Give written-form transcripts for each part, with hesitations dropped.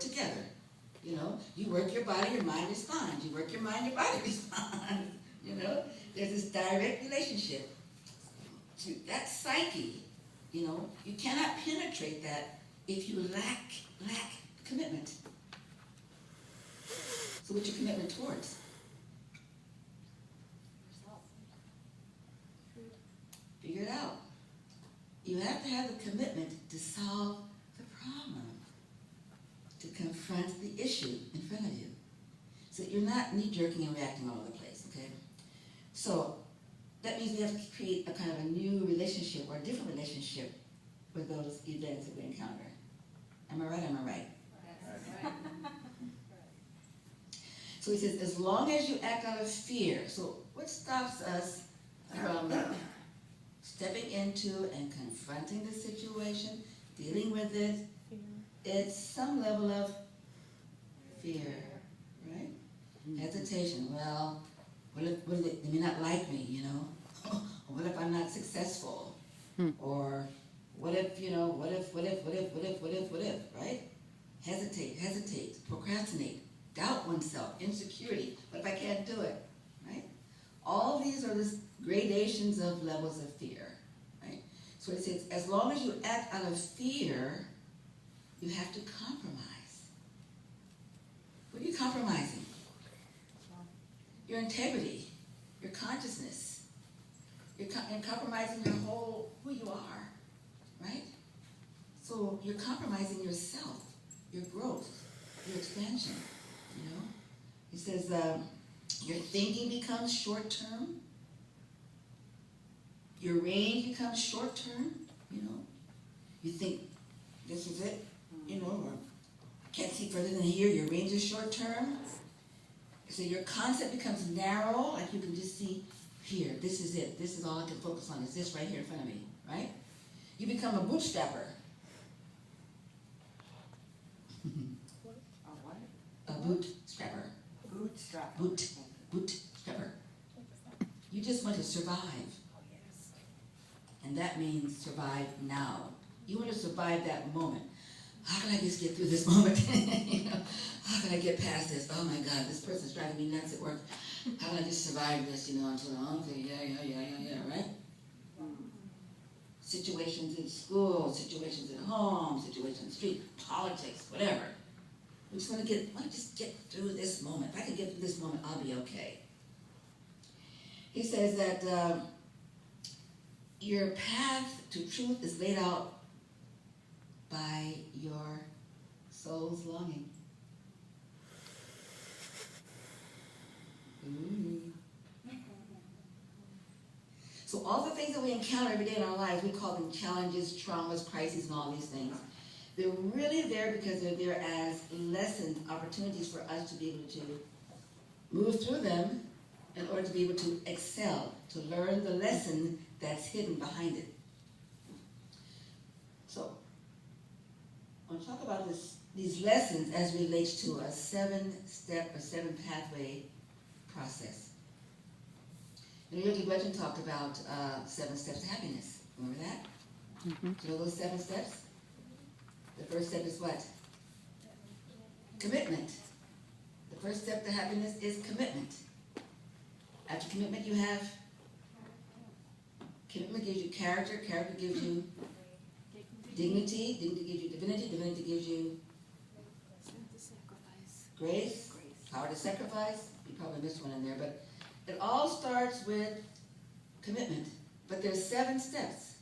together. You know, you work your body, your mind responds. You work your mind, your body responds. You know, there's this direct relationship. To that psyche, you know, you cannot penetrate that if you lack commitment. So what's your commitment towards? Figure it out. You have to have the commitment to solve the problem, to confront the issue in front of you. So you're not knee-jerking and reacting all over the place, okay? So that means we have to create a kind of a new relationship or a different relationship with those events that we encounter. Am I right? Am I right? That's right. So he says, as long as you act out of fear. So what stops us from stepping into and confronting the situation, dealing with it? It's some level of fear, right? Hesitation. Well, what if they may not like me, you know? Or what if I'm not successful? Or what if, you know, what if, right? Hesitate, procrastinate, doubt oneself, insecurity. What if I can't do it, right? All these are the gradations of levels of fear, right? So it says, as long as you act out of fear, you have to compromise. What are you compromising? Your integrity, your consciousness. You're compromising your whole, who you are, right? So you're compromising yourself, your growth, your expansion, you know? He says, your thinking becomes short-term. Your range becomes short-term, you know? You think, this is it, you know, or can't see further than here, your range is short-term. So your concept becomes narrow, like you can just see here, this is it, this is all I can focus on, is this right here in front of me, right? You become a bootstrapper. A bootstrapper. Bootstrapper. You just want to survive. And that means survive now. You want to survive that moment. How can I just get through this moment? You know, how can I get past this? Oh my God, this person's driving me nuts at work. How can I just survive this, you know, until, okay, yeah, right? Situations in school, situations at home, situations in the street, politics, whatever. We just want to just get through this moment. If I can get through this moment, I'll be okay. He says that your path to truth is laid out by your soul's longing. So all the things that we encounter every day in our lives, we call them challenges, traumas, crises, and all these things. They're really there because they're there as lessons, opportunities for us to be able to move through them in order to be able to excel, to learn the lesson that's hidden behind it. So, I want to talk about these lessons as relates to a 7-step or 7-pathway process. And Yogi Bhajan talked about 7 steps to happiness. Remember that? Do you know those 7 steps? The first step is what? Commitment. The first step to happiness is commitment. After commitment, you have commitment gives you character. Character gives you dignity. Dignity gives you divinity. Divinity gives you grace. Power to sacrifice. You probably missed one in there, but it all starts with commitment. But there's 7 steps,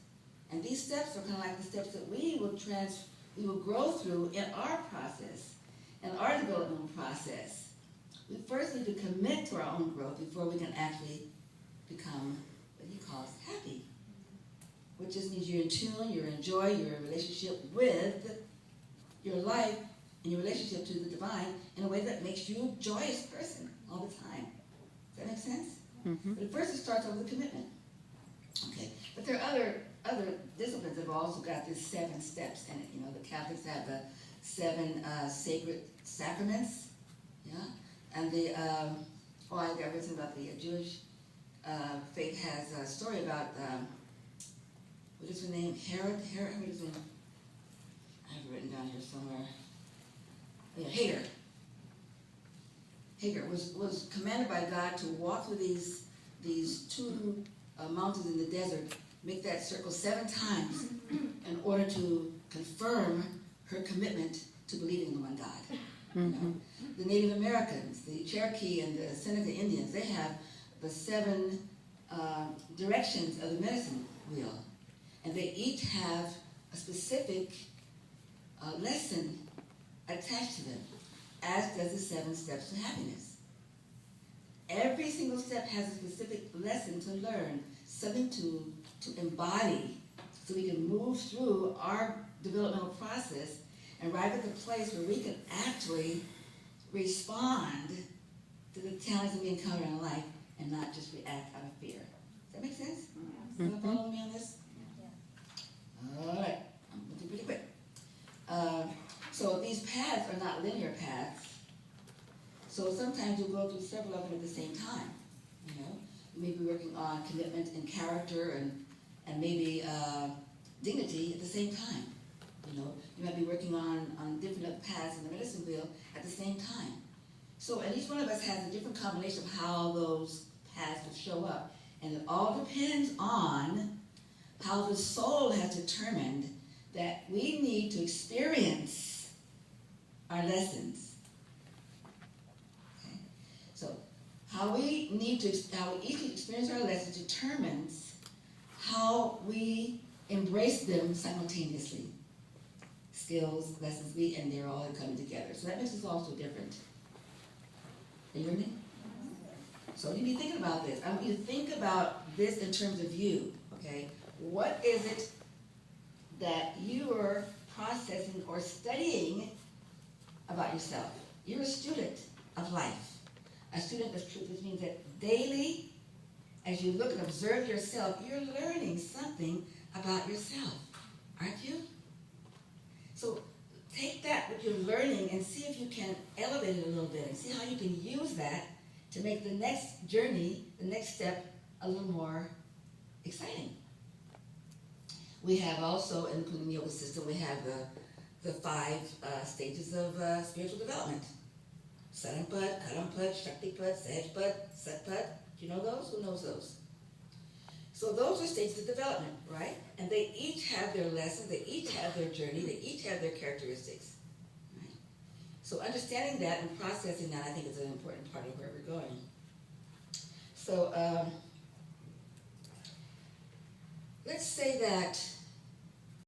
and these steps are kind of like the steps that we will grow through in our process, in our development process. We first need to commit to our own growth before we can actually become what he calls happy, which just means you're in tune, you're in joy, you're in relationship with your life and your relationship to the divine in a way that makes you a joyous person all the time. Does that make sense? But at first it starts off with commitment. Okay, but there are other disciplines that have also got these 7 steps in it. You know, the Catholics have the 7 sacred sacraments, yeah, and the I read something about the Jewish faith has a story about what is her name? Herod, what is her name? I have it written down here somewhere. Hagar was commanded by God to walk through these two mountains in the desert, make that circle 7 times in order to confirm her commitment to believing in the one God. You know? The Native Americans, the Cherokee and the Seneca Indians, they have the 7 directions of the medicine wheel. And they each have a specific lesson attached to them, as does the 7 steps to happiness. Every single step has a specific lesson to learn, something to embody, so we can move through our developmental process and arrive at the place where we can actually respond to the challenges that we encounter in life and not just react out of fear. Does that make sense? You follow me on this? Yeah. All right, I'm going to do pretty quick. So these paths are not linear paths. So sometimes you'll go through several of them at the same time. You know, you may be working on commitment and character and maybe dignity at the same time. You know, you might be working on different paths in the medicine wheel at the same time. So, and each one of us has a different combination of how those paths will show up. And it all depends on how the soul has determined that we need to experience our lessons. Okay? So, how we each experience our lessons determines how we embrace them simultaneously. Skills, lessons, and they're all coming together. So that makes us all so different. Are you with me? So you need to be thinking about this. I want you to think about this in terms of you, okay? What is it that you are processing or studying about yourself? You're a student of life. A student of truth, which means that daily, as you look and observe yourself, you're learning something about yourself, aren't you? So take that, what you're learning, and see if you can elevate it a little bit and see how you can use that to make the next journey, the next step, a little more exciting. We have also, in the yoga system, we have the 5 stages of spiritual development. Sadampad, Karampad, Shaktipad, Sahajpad, Satpad. Do you know those? Who knows those? So those are stages of development, right? And they each have their lessons, they each have their journey, they each have their characteristics. Right? So understanding that and processing that, I think, is an important part of where we're going. So let's say that